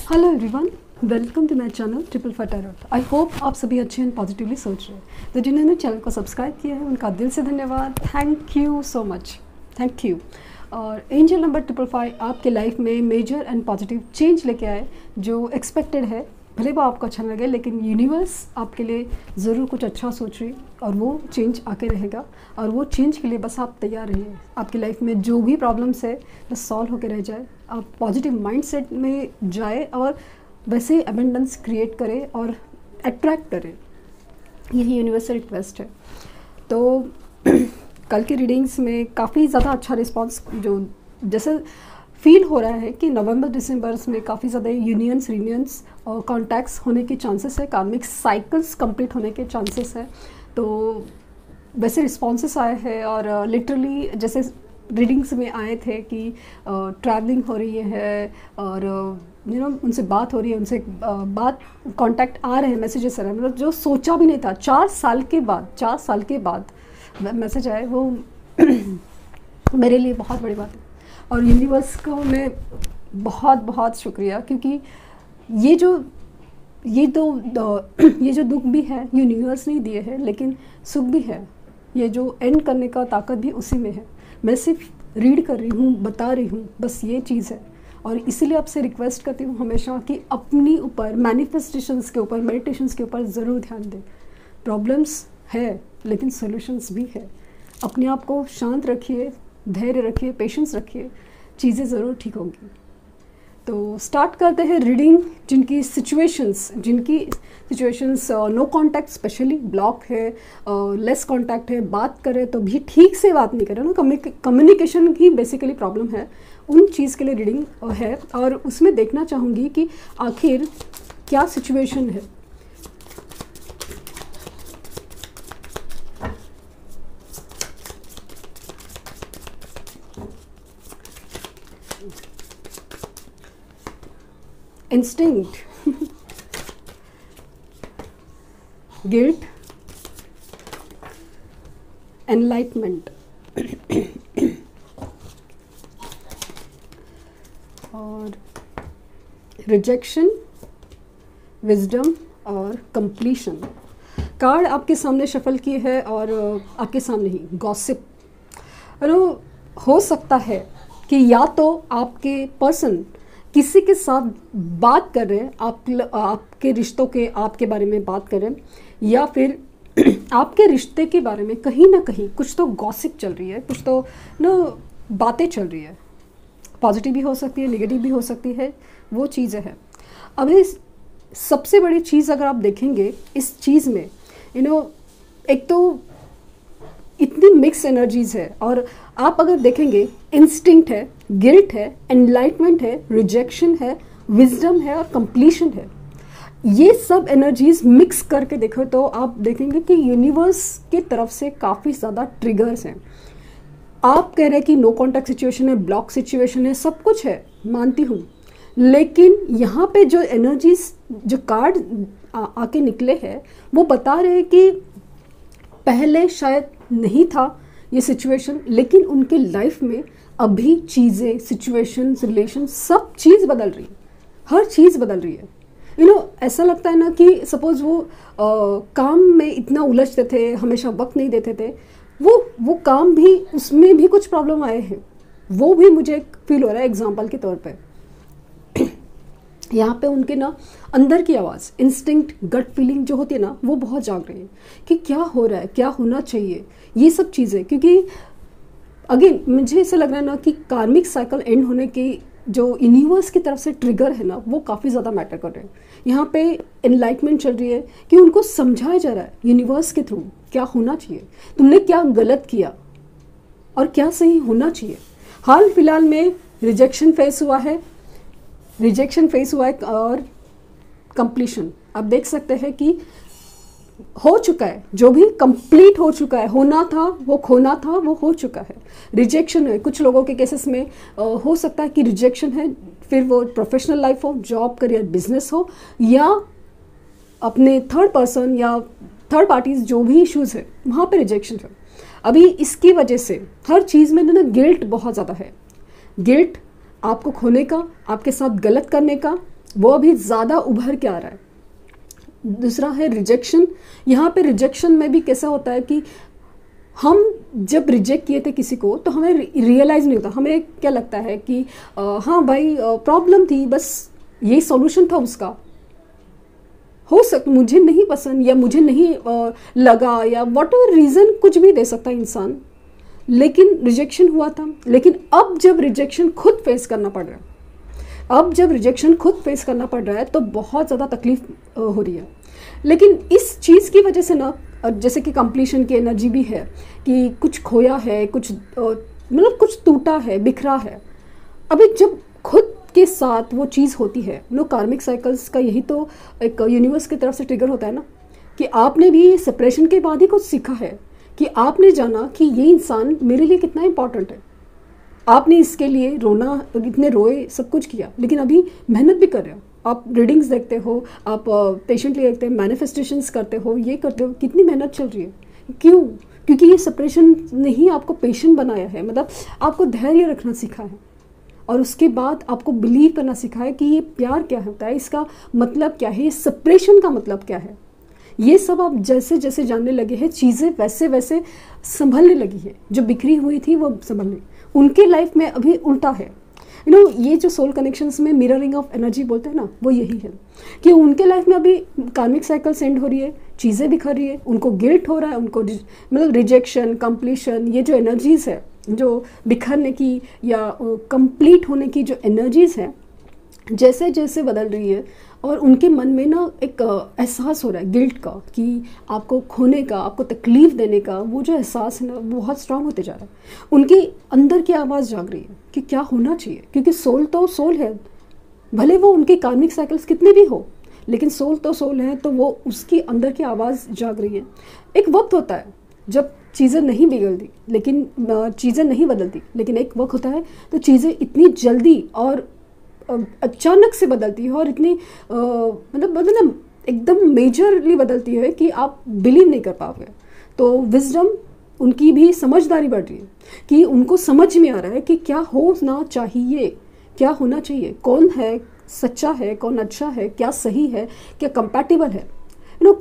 Hello everyone, welcome to my channel triple five tarot. I hope आप सभी अच्छे and positively सोच रहे हैं। तो जिन्होंने चैनल को सब्सक्राइब किया है उनका दिल से धन्यवाद। Thank you so much, thank you. और एंजल नंबर 555 आपके लाइफ में मेजर एंड पॉजिटिव चेंज लेके आए जो एक्सपेक्टेड है। भले वो आपको अच्छा लगे लेकिन यूनिवर्स आपके लिए ज़रूर कुछ अच्छा सोच रही और वो चेंज आके रहेगा। और वो चेंज के लिए बस आप तैयार रहिए। आपकी लाइफ में जो भी प्रॉब्लम्स है बस सॉल्व होके रह जाए। आप पॉजिटिव माइंडसेट में जाए और वैसे ही अबेंडेंस क्रिएट करें और अट्रैक्ट करें। यही यूनिवर्सल रिक्वेस्ट है। तो कल की रीडिंग्स में काफ़ी ज़्यादा अच्छा रिस्पांस जो जैसे फील हो रहा है कि नवंबर दिसंबर में काफ़ी ज़्यादा यूनियंस रीनियंस और कॉन्टैक्ट्स होने के चांसेस है। कार्मिक साइकिल्स कंप्लीट होने के चांसेस है। तो वैसे रिस्पॉन्सेस आए हैं और लिटरली जैसे रीडिंग्स में आए थे कि ट्रैवलिंग हो रही है और उनसे बात हो रही है, उनसे बात कांटेक्ट आ रहे हैं, मैसेजेस आ रहे हैं। मतलब जो सोचा भी नहीं था 4 साल के बाद मैसेज आए वो मेरे लिए बहुत बड़ी बात है। और यूनिवर्स को मैं बहुत बहुत शुक्रिया, क्योंकि ये जो दुख भी है यूनिवर्स ने दिए हैं, लेकिन सुख भी है। ये जो एंड करने का ताकत भी उसी में है। मैं सिर्फ रीड कर रही हूँ, बता रही हूँ, बस ये चीज़ है। और इसीलिए आपसे रिक्वेस्ट करती हूँ हमेशा कि अपनी ऊपर मैनिफेस्टेशंस के ऊपर, मेडिटेशंस के ऊपर ज़रूर ध्यान दें। प्रॉब्लम्स है लेकिन सॉल्यूशंस भी है। अपने आप को शांत रखिए, धैर्य रखिए, पेशेंस रखिए, चीज़ें ज़रूर ठीक होंगी। तो स्टार्ट करते हैं रीडिंग। जिनकी situations no contact, specially block है, लेस कांटेक्ट है, बात करें तो भी ठीक से बात नहीं करें ना, कम्युनिकेशन की बेसिकली प्रॉब्लम है, उन चीज़ के लिए रीडिंग है। और उसमें देखना चाहूँगी कि आखिर क्या सिचुएशन है। इंस्टिंक्ट, गिल्ट, एनलाइटमेंट और रिजेक्शन, विजडम और कंप्लीशन। कार्ड आपके सामने शफल की है और आपके सामने ही गॉसिप। हो सकता है कि या तो आपके पर्सन किसी के साथ बात कर रहे हैं, आपके रिश्तों के आपके बारे में बात कर रहे हैं, या फिर आपके रिश्ते के बारे में कहीं ना कहीं कुछ तो गॉसिप चल रही है, कुछ तो बातें चल रही है। पॉजिटिव भी हो सकती है, नेगेटिव भी हो सकती है, वो चीज़ें हैं। अभी सबसे बड़ी चीज़ अगर आप देखेंगे इस चीज़ में एक तो इतनी मिक्स एनर्जीज है। और आप अगर देखेंगे इंस्टिंक्ट है, गिल्ट है, एनलाइटमेंट है, रिजेक्शन है, विजडम है और कंप्लीशन है। ये सब एनर्जीज मिक्स करके देखो तो आप देखेंगे कि यूनिवर्स की तरफ से काफ़ी ज़्यादा ट्रिगर्स हैं। आप कह रहे हैं कि नो कॉन्टैक्ट सिचुएशन है, ब्लॉक सिचुएशन है, सब कुछ है, मानती हूँ। लेकिन यहाँ पे जो एनर्जीज, जो कार्ड आके निकले हैं, वो बता रहे हैं कि पहले शायद नहीं था ये सिचुएशन, लेकिन उनके लाइफ में अभी चीज़ें, सिचुएशन, रिलेशन, सब चीज़ बदल रही है। हर चीज़ बदल रही है। ऐसा लगता है ना कि सपोज वो काम में इतना उलझते थे, हमेशा वक्त नहीं देते थे, वो काम भी, उसमें भी कुछ प्रॉब्लम आए हैं। वो भी मुझे फील हो रहा है एग्जाम्पल के तौर पे। यहाँ पे उनके अंदर की आवाज़, इंस्टिंक्ट, गट फीलिंग जो होती है ना, वो बहुत जाग रही है कि क्या हो रहा है, क्या होना चाहिए, ये सब चीज़ें। क्योंकि अगेन मुझे ऐसा लग रहा है ना कि कार्मिक साइकिल एंड होने की जो यूनिवर्स की तरफ से ट्रिगर है ना, वो काफ़ी ज़्यादा मैटर कर रहे हैं। यहाँ पे एनलाइटमेंट चल रही है कि उनको समझाया जा रहा है यूनिवर्स के थ्रू क्या होना चाहिए, तुमने क्या गलत किया और क्या सही होना चाहिए। हाल फिलहाल में रिजेक्शन फेस हुआ है और कंप्लीशन। आप देख सकते हैं कि हो चुका है, जो भी कंप्लीट हो चुका है, होना था वो, खोना था वो हो चुका है। रिजेक्शन है, कुछ लोगों के केसेस में हो सकता है कि रिजेक्शन है, फिर वो प्रोफेशनल लाइफ हो, जॉब, करियर, बिजनेस हो, या अपने थर्ड पर्सन या थर्ड पार्टीज जो भी इश्यूज है वहाँ पे रिजेक्शन है। अभी इसकी वजह से हर चीज़ में गिल्ट बहुत ज़्यादा है। गिल्ट आपको खोने का, आपके साथ गलत करने का, वो अभी ज़्यादा उभर के आ रहा है। दूसरा है रिजेक्शन। यहाँ पे रिजेक्शन में भी कैसा होता है कि हम जब रिजेक्ट किए थे किसी को तो हमें रियलाइज़ नहीं होता, हमें क्या लगता है कि हाँ भाई प्रॉब्लम थी, बस यही सॉल्यूशन था उसका, हो सकता मुझे नहीं पसंद या मुझे नहीं लगा या वॉट एवर रीज़न कुछ भी दे सकता इंसान, लेकिन रिजेक्शन हुआ था। लेकिन अब जब रिजेक्शन खुद फेस करना पड़ रहा है, अब जब रिजेक्शन खुद फेस करना पड़ रहा है तो बहुत ज़्यादा तकलीफ हो रही है। लेकिन इस चीज़ की वजह से ना, जैसे कि कंप्लीशन की एनर्जी भी है कि कुछ खोया है, कुछ मतलब कुछ टूटा है, बिखरा है। अभी जब खुद के साथ वो चीज़ होती है, कार्मिक साइकिल्स का यही तो एक यूनिवर्स की तरफ से ट्रिगर होता है ना, कि आपने भी सेपरेशन के बाद ही कुछ सीखा है, कि आपने जाना कि ये इंसान मेरे लिए कितना इंपॉर्टेंट है। आपने इसके लिए रोना, इतने रोए, सब कुछ किया, लेकिन अभी मेहनत भी कर रहे हो, आप रीडिंग्स देखते हो, आप पेशेंटली देखते हो, मैनिफेस्टेशंस करते हो, ये करते हो, कितनी मेहनत चल रही है। क्यों? क्योंकि ये सेपरेशन ने ही आपको पेशेंट बनाया है, मतलब आपको धैर्य रखना सीखा है, और उसके बाद आपको बिलीव करना सीखा है कि ये प्यार क्या होता है, इसका मतलब क्या है, ये सेपरेशन का मतलब क्या है। ये सब आप जैसे जैसे जानने लगे हैं, चीज़ें वैसे वैसे संभलने लगी है। जो बिखरी हुई थी वो संभलने, उनके लाइफ में अभी उल्टा है। ये जो सोल कनेक्शंस में मिररिंग ऑफ एनर्जी बोलते हैं ना, वो यही है कि उनके लाइफ में अभी कार्मिक साइकिल सेंड हो रही है, चीज़ें बिखर रही है, उनको गिल्ट हो रहा है, उनको मतलब रिजेक्शन, कंप्लीशन, ये जो एनर्जीज़ है, जो बिखरने की या कंप्लीट होने की जो एनर्जीज़ है, जैसे जैसे बदल रही है, और उनके मन में ना एक एहसास हो रहा है गिल्ट का, कि आपको खोने का, आपको तकलीफ़ देने का, वो जो एहसास है ना, बहुत स्ट्रांग होते जा रहा है। उनके अंदर की आवाज़ जाग रही है कि क्या होना चाहिए, क्योंकि सोल तो सोल है, भले वो उनके कार्मिक साइकिल्स कितने भी हो, लेकिन सोल तो सोल है, तो वो उसकी अंदर की आवाज़ जाग रही है। एक वक्त होता है जब चीज़ें नहीं बिगड़ती, लेकिन चीज़ें नहीं बदलती, लेकिन एक वक्त होता है तो चीज़ें इतनी जल्दी और अचानक से बदलती है, और इतनी मतलब एकदम मेजरली बदलती है कि आप बिलीव नहीं कर पाओगे। तो विजडम, उनकी भी समझदारी बढ़ रही है कि उनको समझ में आ रहा है कि क्या होना चाहिए, क्या होना चाहिए, कौन है सच्चा है, कौन अच्छा है, क्या सही है, क्या कंपैटिबल है।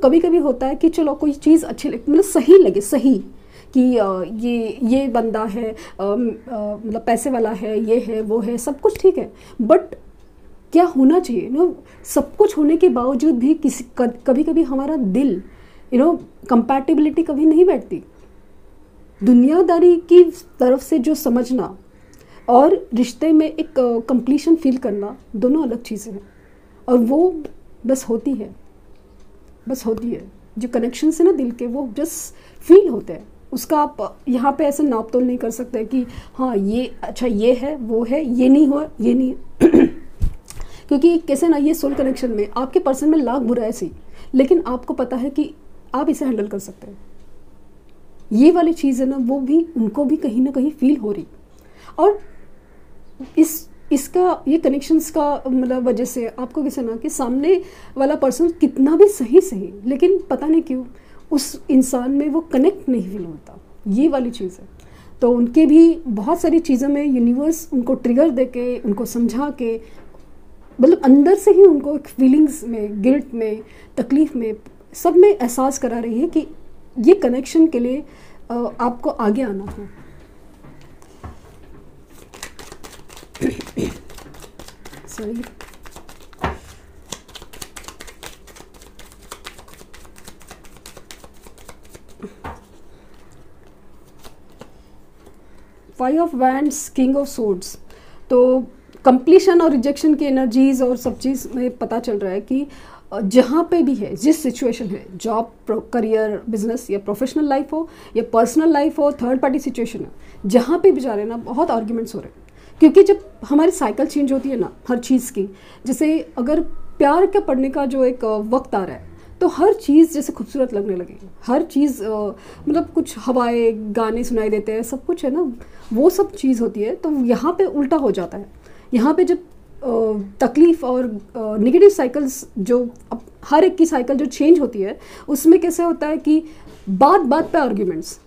कभी कभी होता है कि चलो कोई चीज़ अच्छी लगे, मतलब सही लगे, सही कि ये बंदा है, मतलब पैसे वाला है, ये है, वो है, सब कुछ ठीक है, बट क्या होना चाहिए। सब कुछ होने के बावजूद भी कभी कभी हमारा दिल, कंपैटिबिलिटी कभी नहीं बैठती। दुनियादारी की तरफ से जो समझना और रिश्ते में एक कंप्लीशन फील करना, दोनों अलग चीज़ें हैं, और वो बस होती है। जो कनेक्शन है ना दिल के, वो जस्ट फील होते हैं। उसका आप यहाँ पे ऐसे नाप तोल नहीं कर सकते कि हाँ ये अच्छा, ये है, वो है, ये नहीं हुआ, ये नहीं क्योंकि कैसे ना, ये सोल कनेक्शन में आपके पर्सन में लाख बुराई सी, लेकिन आपको पता है कि आप इसे हैंडल कर सकते हैं। ये वाली चीज़ है ना, वो भी उनको भी कहीं ना कहीं फील हो रही, और इसका ये कनेक्शंस का मतलब वजह से आपको कैसे ना कि सामने वाला पर्सन कितना भी सही, लेकिन पता नहीं क्यों उस इंसान में वो कनेक्ट नहीं फील होता। ये वाली चीज़ है। तो उनके भी बहुत सारी चीज़ों में यूनिवर्स उनको ट्रिगर दे के, उनको समझा के, मतलब अंदर से ही उनको एक फीलिंग्स में, गिल्ट में, तकलीफ़ में, सब में एहसास करा रही है कि ये कनेक्शन के लिए आपको आगे आना है। Sorry, five of wands, king of swords. तो कंप्लीशन और रिजेक्शन की एनर्जीज और सब चीज़ में पता चल रहा है कि जहाँ पे भी है, जिस सिचुएशन है, जॉब, करियर, बिजनेस या प्रोफेशनल लाइफ हो या पर्सनल लाइफ हो, थर्ड पार्टी सिचुएशन है, जहाँ पे भी जा रहे हैं ना, बहुत आर्ग्यूमेंट्स हो रहे हैं। क्योंकि जब हमारी साइकिल चेंज होती है ना हर चीज़ की, जैसे अगर प्यार का पढ़ने का जो एक वक्त आ रहा है, तो हर चीज़ जैसे खूबसूरत लगने लगेगी, हर चीज़ मतलब कुछ हवाएं, गाने सुनाई देते हैं, सब कुछ है ना, वो सब चीज़ होती है। तो यहाँ पे उल्टा हो जाता है। यहाँ पे जब तकलीफ़ और नेगेटिव साइकिल्स, जो अब हर एक की साइकिल जो चेंज होती है, उसमें कैसे होता है कि बात बात पे आर्ग्यूमेंट्स,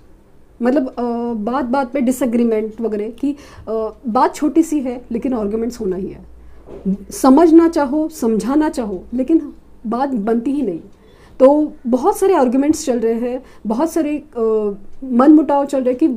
मतलब बात बात पे डिसएग्रीमेंट वगैरह की, बात छोटी सी है लेकिन आर्ग्यूमेंट्स होना ही है। समझना चाहो, समझाना चाहो, लेकिन बात बनती ही नहीं। तो बहुत सारे आर्गुमेंट्स चल रहे हैं, बहुत सारे मन मुटाव चल रहे हैं कि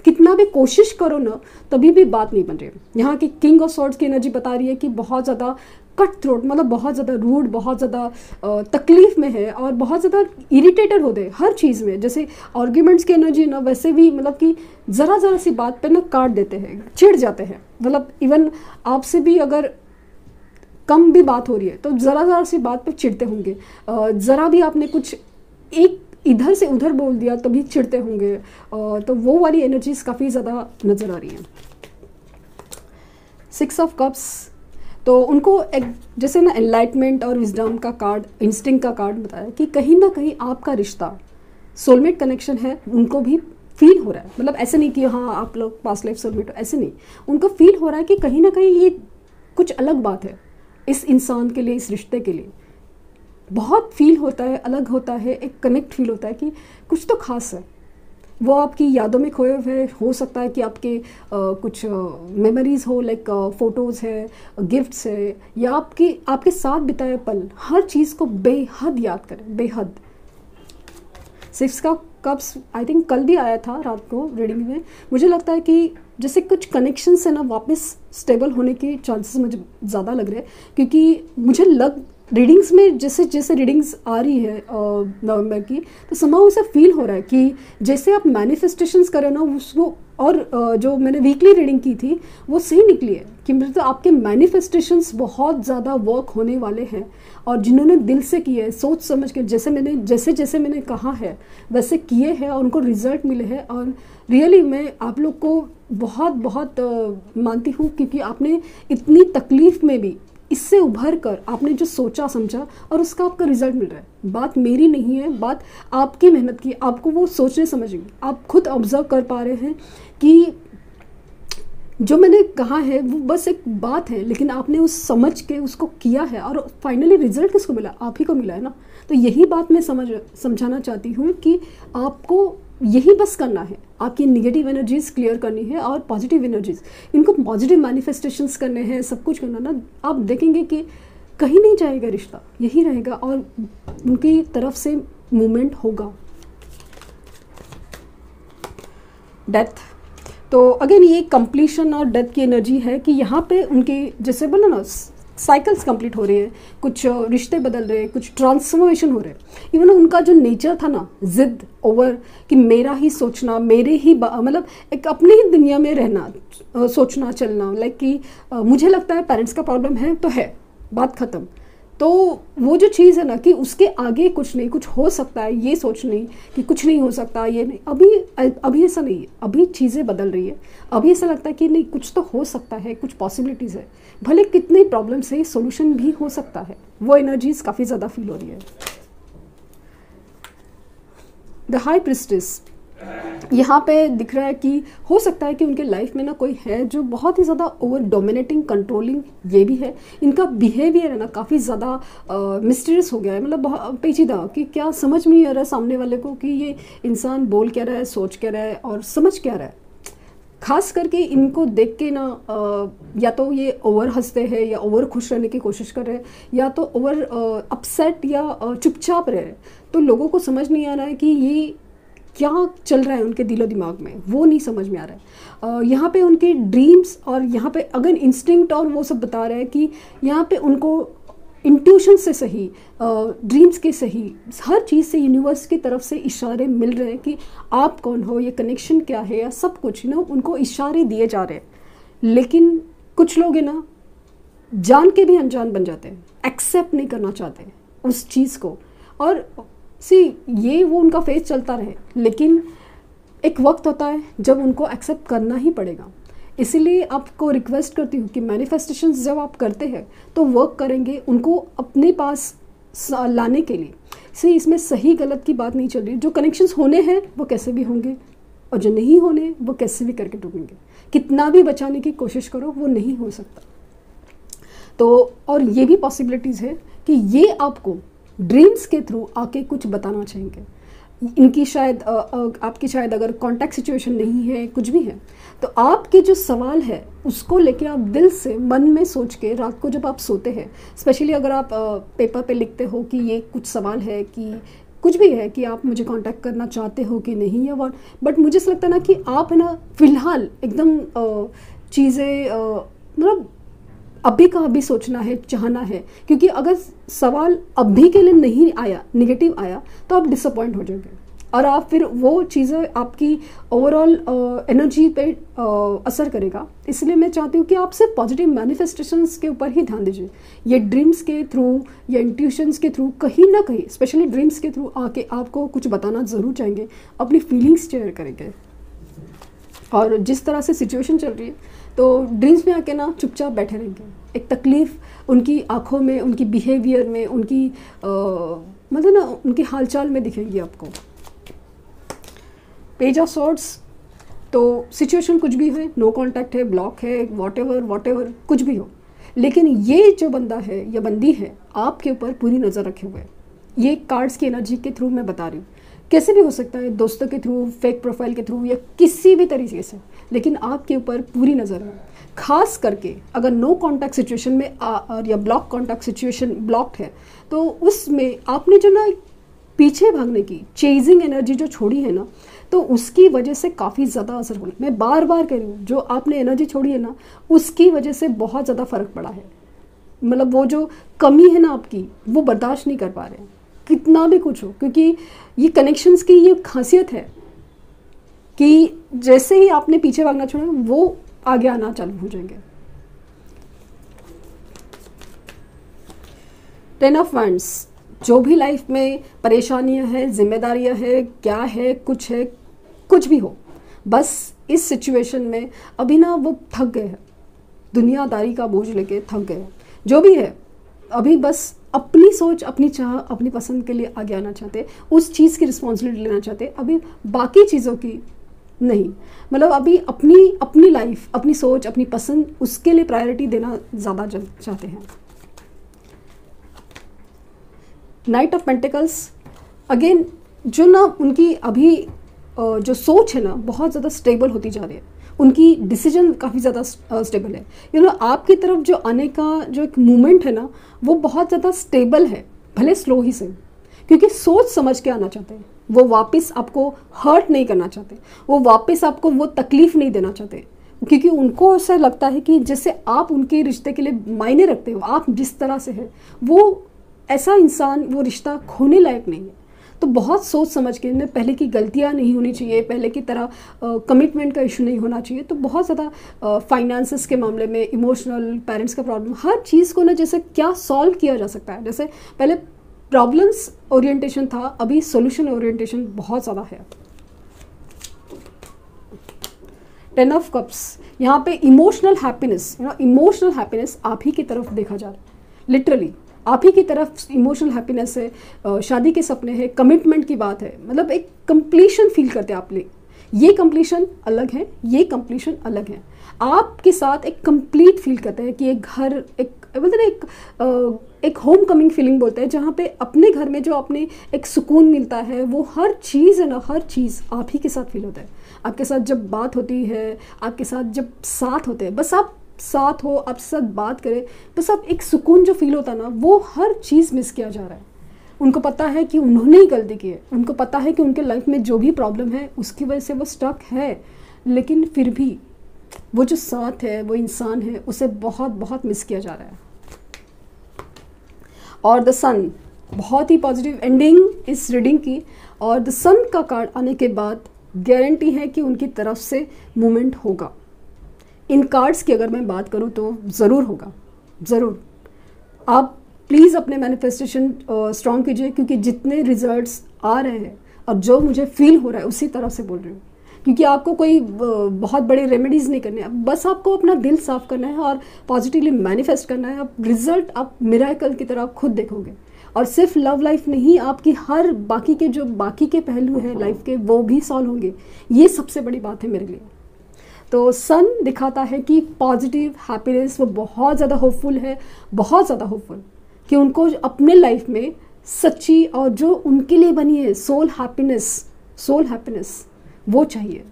कितना भी कोशिश करो ना, तभी भी बात नहीं बन रही। यहाँ की किंग ऑफ सॉर्ड्स की एनर्जी बता रही है कि बहुत ज़्यादा कट थ्रोट, मतलब बहुत ज़्यादा रूड, बहुत ज़्यादा तकलीफ़ में है और बहुत ज़्यादा इरिटेटेड होते हैं हर चीज़ में। जैसे आर्ग्यूमेंट्स की एनर्जी ना, वैसे भी मतलब कि ज़रा ज़रा सी बात पे ना काट देते हैं, चिढ़ जाते हैं। मतलब इवन आपसे भी अगर कम भी बात हो रही है तो ज़रा ज़रा सी बात पे चिढ़ते होंगे। ज़रा भी आपने कुछ एक इधर से उधर बोल दिया तो भी चिढ़ते होंगे। तो वो वाली एनर्जीज काफ़ी ज़्यादा नज़र आ रही हैं। 6 ऑफ कप्स, तो उनको एक जैसे ना एनलाइटमेंट और विजडम का कार्ड, इंस्टिंक्ट का कार्ड बताया कि कहीं ना कहीं आपका रिश्ता सोलमेट कनेक्शन है, उनको भी फील हो रहा है। मतलब ऐसे नहीं कि हाँ आप लोग पास्ट लाइफ सोलमेट हो, ऐसे नहीं, उनको फील हो रहा है कि कहीं ना कहीं ये कुछ अलग बात है इस इंसान के लिए, इस रिश्ते के लिए। बहुत फील होता है, अलग होता है, एक कनेक्ट फील होता है कि कुछ तो खास है। वो आपकी यादों में खोए हुए हो सकता है कि आपके कुछ मेमोरीज़ हो, लाइक फ़ोटोज़ है, गिफ्ट्स है, या आपके साथ बिताए पल, हर चीज़ को बेहद याद करें, बेहद। 6 का कप्स आई थिंक कल भी आया था रात को रीडिंग में। मुझे लगता है कि जैसे कुछ कनेक्शंस है ना वापस स्टेबल होने के चांसेस मुझे ज़्यादा लग रहे हैं, क्योंकि मुझे रीडिंग्स में जैसे जैसे रीडिंग्स आ रही है नवंबर की, तो समाउ उसे फील हो रहा है कि जैसे आप मैनिफेस्टेशंस करें ना उसको, और जो मैंने वीकली रीडिंग की थी वो सही निकली है कि मतलब आपके मैनिफेस्टेशंस बहुत ज़्यादा वर्क होने वाले हैं। और जिन्होंने दिल से किए हैं, सोच समझ के, जैसे जैसे मैंने कहा है वैसे किए हैं और उनको रिजल्ट मिले हैं। और रियली मैं आप लोग को बहुत बहुत मानती हूँ, क्योंकि आपने इतनी तकलीफ़ में भी इससे उभर कर आपने जो सोचा समझा और उसका आपका रिजल्ट मिल रहा है। बात मेरी नहीं है, बात आपकी मेहनत की, आपको वो सोचने समझेंगे। आप खुद ऑब्जर्व कर पा रहे हैं कि जो मैंने कहा है वो बस एक बात है, लेकिन आपने उस समझ के उसको किया है और फाइनली रिजल्ट किसको मिला? आप ही को मिला है ना। तो यही बात मैं समझाना चाहती हूँ कि आपको यही बस करना है, आपकी नेगेटिव एनर्जीज क्लियर करनी है और पॉजिटिव एनर्जीज, इनको पॉजिटिव मैनिफेस्टेशंस करने हैं, सब कुछ करना ना। आप देखेंगे कि कहीं नहीं जाएगा रिश्ता, यही रहेगा और उनकी तरफ से मूवमेंट होगा। डेथ, तो अगेन ये कंप्लीशन और डेथ की एनर्जी है कि यहाँ पे उनके जैसे बोला ना साइकिल्स कंप्लीट हो रही है, कुछ रिश्ते बदल रहे हैं, कुछ ट्रांसफॉर्मेशन हो रहे हैं। इवन उनका जो नेचर था ना, जिद ओवर कि मेरा ही सोचना, मेरे ही मतलब एक अपनी ही दुनिया में रहना, सोचना चलना, लाइक कि मुझे लगता है पेरेंट्स का प्रॉब्लम है तो है, बात ख़त्म। तो वो जो चीज़ है ना कि उसके आगे कुछ नहीं, कुछ हो सकता है, ये सोच नहीं कि कुछ नहीं हो सकता, ये नहीं, अभी ऐसा नहीं है। अभी चीज़ें बदल रही है, अभी ऐसा लगता है कि नहीं कुछ तो हो सकता है, कुछ पॉसिबिलिटीज़ है, भले कितने प्रॉब्लम्स है सॉल्यूशन भी हो सकता है। वो एनर्जीज काफ़ी ज़्यादा फील हो रही है। द हाई प्रिस्टेस, यहाँ पे दिख रहा है कि हो सकता है कि उनके लाइफ में ना कोई है जो बहुत ही ज़्यादा ओवर डोमिनेटिंग, कंट्रोलिंग, ये भी है। इनका बिहेवियर है ना काफ़ी ज़्यादा मिस्टीरियस हो गया है, मतलब बहुत पेचीदा, कि क्या समझ में नहीं आ रहा है सामने वाले को कि ये इंसान बोल क्या रहा है, सोच क्या रहा है और समझ क्या रहा है। खास करके इनको देख के ना या तो ये ओवर हंसते हैं या ओवर खुश रहने की कोशिश कर रहे हैं, या तो ओवर अपसेट या चुपचाप रहे हैं। तो लोगों को समझ नहीं आ रहा है कि ये क्या चल रहा है उनके दिलो दिमाग में, वो नहीं समझ में आ रहा है। यहाँ पे उनके ड्रीम्स और यहाँ पे अगर इंस्टिंक्ट और वो सब बता रहे हैं कि यहाँ पे उनको इंट्यूशन से सही, ड्रीम्स के सही, हर चीज़ से यूनिवर्स की तरफ से इशारे मिल रहे हैं कि आप कौन हो, ये कनेक्शन क्या है, या सब कुछ उनको इशारे दिए जा रहे हैं। लेकिन कुछ लोग है ना जान के भी अनजान बन जाते हैं, एक्सेप्ट नहीं करना चाहते उस चीज़ को। और ये वो उनका फेज चलता रहे, लेकिन एक वक्त होता है जब उनको एक्सेप्ट करना ही पड़ेगा। इसीलिए आपको रिक्वेस्ट करती हूँ कि मैनिफेस्टेशंस जब आप करते हैं तो वर्क करेंगे उनको अपने पास लाने के लिए। इसमें सही गलत की बात नहीं चल रही। जो कनेक्शंस होने हैं वो कैसे भी होंगे, और जो नहीं होने वो कैसे भी करके टूटेंगे। कितना भी बचाने की कोशिश करो वो नहीं हो सकता। तो और ये भी पॉसिबिलिटीज़ है कि ये आपको ड्रीम्स के थ्रू आके कुछ बताना चाहेंगे। इनकी शायद आपकी शायद अगर कॉन्टैक्ट सिचुएशन नहीं है, कुछ भी है, तो आपके जो सवाल है उसको लेके आप दिल से मन में सोच के रात को जब आप सोते हैं, स्पेशली अगर आप पेपर पे लिखते हो कि ये कुछ सवाल है कि कुछ भी है कि आप मुझे कांटेक्ट करना चाहते हो कि नहीं, या वो, बट मुझे ऐसा लगता है ना कि आप है ना फ़िलहाल एकदम चीज़ें मतलब अभी का अभी सोचना है, चाहना है, क्योंकि अगर सवाल अभी के लिए नहीं आया, नेगेटिव आया, तो आप डिसअपॉइंट हो जाओगे और आप फिर वो चीज़ें आपकी ओवरऑल एनर्जी पे असर करेगा। इसलिए मैं चाहती हूँ कि आप सिर्फ पॉजिटिव मैनिफेस्टेशंस के ऊपर ही ध्यान दीजिए। ये ड्रीम्स के थ्रू या इंट्यूशंस के थ्रू कहीं ना कहीं, स्पेशली ड्रीम्स के थ्रू आके आपको कुछ बताना ज़रूर चाहेंगे, अपनी फीलिंग्स शेयर करेंगे। और जिस तरह से सिचुएशन चल रही है, तो ड्रीम्स में आके ना चुपचाप बैठे रहेंगे। एक तकलीफ़ उनकी आँखों में, उनकी बिहेवियर में, उनकी मतलब ना उनके हालचाल में दिखेंगी आपको। पेज ऑफ सॉर्ड्स, तो सिचुएशन कुछ भी है, नो कांटेक्ट है, ब्लॉक है, वॉटेवर कुछ भी हो, लेकिन ये जो बंदा है या बंदी है आपके ऊपर पूरी नज़र रखे हुए है। ये कार्ड्स की एनर्जी के थ्रू मैं बता रही हूँ। कैसे भी हो सकता है, दोस्तों के थ्रू, फेक प्रोफाइल के थ्रू, या किसी भी तरीके से, लेकिन आपके ऊपर पूरी नज़र है। खास करके अगर नो कांटेक्ट सिचुएशन में या ब्लॉक कांटेक्ट सिचुएशन ब्लॉक्ड है, तो उसमें आपने जो ना पीछे भागने की चेजिंग एनर्जी जो छोड़ी है ना, तो उसकी वजह से काफ़ी ज़्यादा असर होना। मैं बार बार कह रही हूँ, जो आपने एनर्जी छोड़ी है ना, उसकी वजह से बहुत ज़्यादा फ़र्क पड़ा है। मतलब वो जो कमी है ना आपकी, वो बर्दाश्त नहीं कर पा रहे हैं, कितना भी कुछ हो, क्योंकि ये कनेक्शंस की ये खासियत है कि जैसे ही आपने पीछे भागना छोड़ा, वो आगे आना चालू हो जाएंगे। 10 ऑफ वैंड्स, जो भी लाइफ में परेशानियां हैं, जिम्मेदारियां हैं, क्या है, कुछ भी हो, बस इस सिचुएशन में अभी ना वो थक गए हैं, दुनियादारी का बोझ लेके थक गए हैं। जो भी है, अभी बस अपनी सोच, अपनी चाह, अपनी पसंद के लिए आगे आना चाहते, उस चीज़ की रिस्पॉन्सिबिलिटी लेना चाहते, अभी बाकी चीज़ों की नहीं। मतलब अभी अपनी लाइफ, अपनी सोच, अपनी पसंद, उसके लिए प्रायोरिटी देना ज़्यादा चाहते हैं। नाइट ऑफ पेंटिकल्स, अगेन जो ना उनकी अभी जो सोच है ना बहुत ज़्यादा स्टेबल होती जा रही है, उनकी डिसीजन काफ़ी ज़्यादा स्टेबल है। आपकी तरफ जो आने का जो एक मूवमेंट है ना, वो बहुत ज़्यादा स्टेबल है, भले स्लो ही सही, क्योंकि सोच समझ के आना चाहते हैं। वो वापस आपको हर्ट नहीं करना चाहते, वो वापस आपको वो तकलीफ़ नहीं देना चाहते, क्योंकि उनको ऐसा लगता है कि जैसे आप उनके रिश्ते के लिए मायने रखते हो, आप जिस तरह से है, वो ऐसा इंसान, वो रिश्ता खोने लायक नहीं है। तो बहुत सोच समझ के, पहले की गलतियां नहीं होनी चाहिए, पहले की तरह कमिटमेंट का इशू नहीं होना चाहिए। तो बहुत ज़्यादा फाइनेंसेस के मामले में, इमोशनल, पेरेंट्स का प्रॉब्लम, हर चीज़ को ना जैसे क्या सॉल्व किया जा सकता है। जैसे पहले प्रॉब्लम्स ओरिएंटेशन था, अभी सॉल्यूशन ओरिएंटेशन बहुत ज़्यादा है। 10 ऑफ कप्स, यहाँ पे इमोशनल हैप्पीनेस आप ही की तरफ देखा जा रहा है, लिटरली आप ही की तरफ इमोशनल हैप्पीनेस है, शादी के सपने हैं, कमिटमेंट की बात है, मतलब एक कंप्लीशन फील करते हैं आप लोग। ये कंप्लीशन अलग है, ये कंप्लीशन अलग है। आपके साथ एक कंप्लीट फील करते हैं कि एक घर, एक बोलते ना एक होम कमिंग फीलिंग बोलते हैं, जहाँ पे अपने घर में जो अपने एक सुकून मिलता है, वो हर चीज़ है ना, हर चीज़ आप ही के साथ फील होता है। आपके साथ जब बात होती है, आपके साथ जब साथ होते हैं, बस आप साथ हो, आपके साथ बात करें, बस आप एक सुकून जो फील होता है ना, वो हर चीज़ मिस किया जा रहा है। उनको पता है कि उन्होंने ही गलती की है, उनको पता है कि उनके लाइफ में जो भी प्रॉब्लम है उसकी वजह से वो स्टक है, लेकिन फिर भी वो जो साथ है, वो इंसान है, उसे बहुत बहुत मिस किया जा रहा है। और द सन, बहुत ही पॉजिटिव एंडिंग इस रीडिंग की। और द सन का कार्ड आने के बाद गारंटी है कि उनकी तरफ से मूवमेंट होगा। इन कार्ड्स की अगर मैं बात करूं तो ज़रूर होगा, ज़रूर। आप प्लीज़ अपने मैनिफेस्टेशन स्ट्रॉन्ग कीजिए, क्योंकि जितने रिजल्ट्स आ रहे हैं और जो मुझे फील हो रहा है उसी तरह से बोल रही हूँ। क्योंकि आपको कोई बहुत बड़े रेमेडीज़ नहीं करने हैं, बस आपको अपना दिल साफ़ करना है और पॉजिटिवली मैनिफेस्ट करना है। आप रिजल्ट, आप मिरेकल की तरह खुद देखोगे। और सिर्फ लव लाइफ नहीं, आपकी हर बाकी के जो बाकी के पहलू हैं लाइफ के, वो भी सॉल्व होंगे। ये सबसे बड़ी बात है मेरे लिए। तो सन दिखाता है कि पॉजिटिव हैप्पीनेस, वो बहुत ज़्यादा होपफुल है, बहुत ज़्यादा होपफुल कि उनको अपने लाइफ में सच्ची और जो उनके लिए बनी है, सोल हैप्पीनेस वो चाहिए।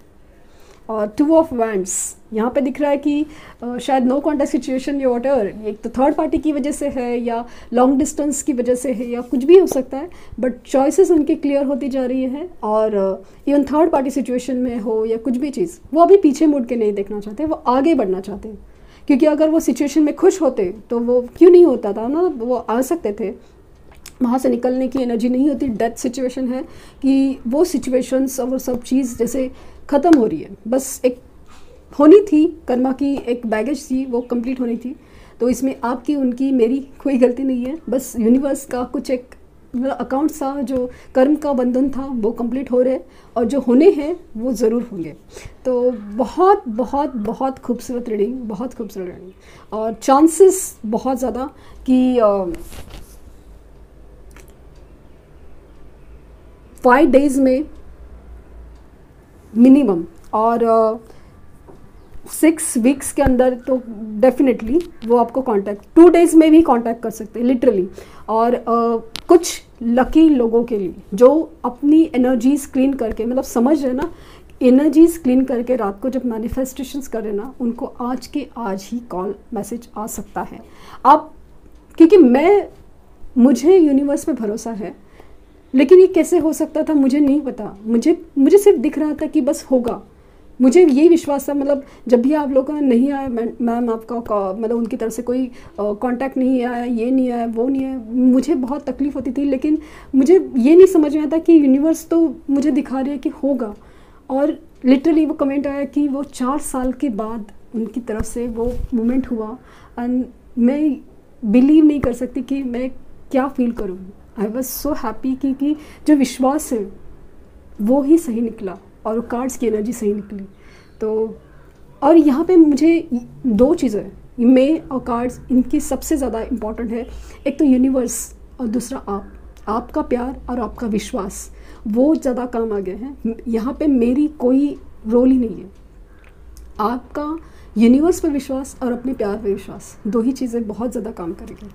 और 2 ऑफ वैंड्स यहाँ पे दिख रहा है कि शायद नो कॉन्टैक्ट सिचुएशन या वॉट एवर, एक तो थर्ड पार्टी की वजह से है या लॉन्ग डिस्टेंस की वजह से है या कुछ भी हो सकता है, बट चॉइसेस उनकी क्लियर होती जा रही है। और इवन थर्ड पार्टी सिचुएशन में हो या कुछ भी चीज़, वो अभी पीछे मुड़ के नहीं देखना चाहते, वो आगे बढ़ना चाहते हैं। क्योंकि अगर वो सिचुएशन में खुश होते तो वो क्यों नहीं होता था ना, वो आ सकते थे। वहाँ से निकलने की एनर्जी नहीं होती। डेथ सिचुएशन है कि वो सिचुएशंस और वो सब चीज़ जैसे ख़त्म हो रही है, बस एक होनी थी, कर्मा की एक बैगेज थी, वो कंप्लीट होनी थी। तो इसमें आपकी उनकी मेरी कोई गलती नहीं है, बस यूनिवर्स का कुछ एक अकाउंट था, जो कर्म का बंधन था वो कंप्लीट हो रहे, और जो होने हैं वो ज़रूर होंगे। तो बहुत बहुत बहुत खूबसूरत रीडिंग, बहुत खूबसूरत रीडिंग, और चांसेस बहुत ज़्यादा कि 5 days में मिनिमम, और 6 weeks के अंदर तो डेफिनेटली वो आपको कांटेक्ट, 2 days में भी कांटेक्ट कर सकते हैं लिटरली। और कुछ लकी लोगों के लिए जो अपनी एनर्जीज क्लीन करके, मतलब समझ रहे ना, एनर्जीज क्लीन करके रात को जब मैनिफेस्टेशंस करें ना, उनको आज के आज ही कॉल मैसेज आ सकता है। आप, क्योंकि मुझे यूनिवर्स पे भरोसा है, लेकिन ये कैसे हो सकता था मुझे नहीं पता। मुझे सिर्फ दिख रहा था कि बस होगा, मुझे ये विश्वास था। मतलब जब भी आप लोगों का नहीं आया मैम आपका मतलब उनकी तरफ से कोई कांटेक्ट नहीं आया, ये नहीं आया, वो नहीं आया, मुझे बहुत तकलीफ़ होती थी। लेकिन मुझे ये नहीं समझ में आता कि यूनिवर्स तो मुझे दिखा रही है कि होगा। और लिटरली वो कमेंट आया कि वो 4 साल के बाद उनकी तरफ से वो मोमेंट हुआ, एंड मैं बिलीव नहीं कर सकती कि मैं क्या फील करूँ। आई वॉज सो हैप्पी कि जो विश्वास है वो ही सही निकला, और कार्ड्स की एनर्जी सही निकली। तो और यहाँ पे मुझे 2 चीज़ें, मैं और कार्ड्स, इनकी सबसे ज़्यादा इम्पॉर्टेंट है। एक तो यूनिवर्स, और दूसरा आपका प्यार और आपका विश्वास, वो ज़्यादा काम आ गए हैं। यहाँ पे मेरी कोई रोल ही नहीं है। आपका यूनिवर्स पर विश्वास और अपने प्यार पर विश्वास, 2 ही चीज़ें बहुत ज़्यादा काम करेंगी।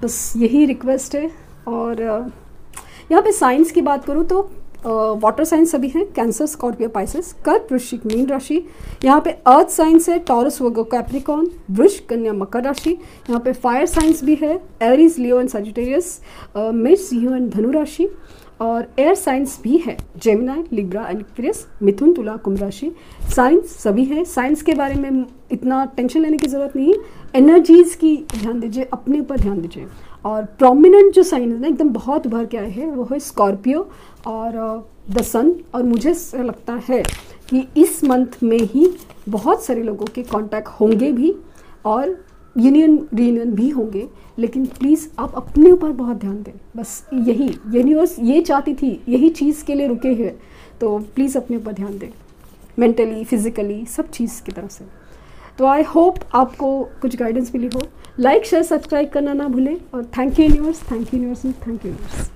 बस यही रिक्वेस्ट है। और यहाँ पे साइंस की बात करूँ तो वाटर साइंस सभी हैं, कैंसर, स्कॉर्पियो, पाइसेस, कर्क, वृश्चिक, मीन राशि। यहाँ पे अर्थ साइंस है, टॉरस, वर्गो, कैप्रिकॉर्न, वृष, कन्या, मकर राशि। यहाँ पे फायर साइंस भी है, एरीज, लियो एंड सजिटेरियस, मेष, सिंह एंड धनु राशि। और एयर साइंस भी है, जेमिनाई, लिब्रा एंड एक्वेरियस, मिथुन, तुला, कुंभ राशि। साइंस सभी है। साइंस के बारे में इतना टेंशन लेने की ज़रूरत नहीं है। एनर्जीज़ की ध्यान दीजिए, अपने ऊपर ध्यान दीजिए। और प्रोमिनेंट जो साइन है ना, एकदम बहुत उभर के आए हैं, वो है स्कॉर्पियो और द सन। और मुझे लगता है कि इस मंथ में ही बहुत सारे लोगों के कांटेक्ट होंगे भी, और रीयूनियन भी होंगे। लेकिन प्लीज़ आप अपने ऊपर बहुत ध्यान दें। बस यही यूनिवर्स ये चाहती थी, यही चीज़ के लिए रुके हैं। तो प्लीज़ अपने ऊपर ध्यान दें, मेंटली, फिजिकली, सब चीज़ की तरफ से। तो आई होप आपको कुछ गाइडेंस मिली हो। लाइक, शेयर, सब्सक्राइब करना ना भूलें। और thank you universe, thank you universe, thank you universe.